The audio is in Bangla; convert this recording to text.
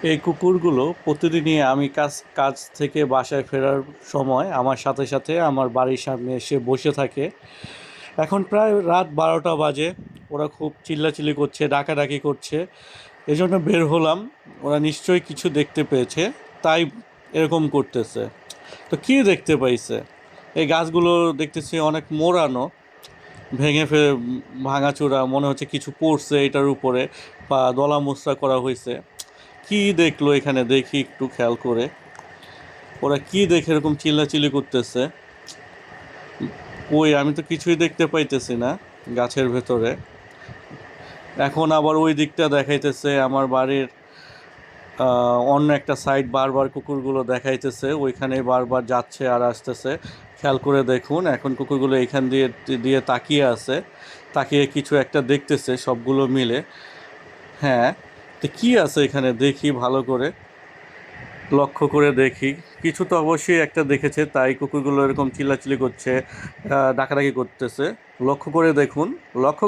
এই কুকুরগুলো প্রতিদিনই আমি কাজ কাজ থেকে বাসায় ফেরার সময় আমার সাথে সাথে আমার বাড়ির সামনে এসে বসে থাকে। এখন প্রায় রাত 12টা বাজে। ওরা খুব চিল্লাচিল্লি করছে, ডাকাডাকি করছে। এজন্য বের হলাম। ওরা নিশ্চয়ই কিছু দেখতে পেয়েছে, তাই এরকম করতেছে। তো কী দেখতে পাইছে? এই গাছগুলো দেখতেছি অনেক মোড়ানো, ভেঙে ভাঙাচোরা, মনে হচ্ছে কিছু পড়ছে এটার উপরে বা দলা মোচড়া করা হয়েছে। কি দেখলো এখানে, দেখি একটু খেয়াল করে। ওরা কি দেখে এরকম চিল্লাচিল্লি করতেছে? কই, আমি তো কিছুই দেখতে পাইতেছি না গাছের ভেতরে। এখন আবার ওই দিকটা দেখাইতেছে আমার বাড়ির অন্য একটা সাইড, বারবার কুকুরগুলো দেখাইতেছে, ওইখানে বারবার যাচ্ছে আর আসতেছে। খেয়াল করে দেখুন, এখন কুকুরগুলো এইখান দিয়ে দিয়ে তাকিয়ে আছে, তাকিয়ে কিছু একটা দেখতেছে সবগুলো মিলে। হ্যাঁ, তো কি আছে এখানে দেখি ভালো করে, লক্ষ্য করে দেখি। কিছু তো অবশ্যই একটা দেখেছে, তাই কুকুরগুলো এরকম চিল্লাচিল্লি করছে, ডাকাডাকি করতেছে। লক্ষ্য করে দেখুন, লক্ষ্য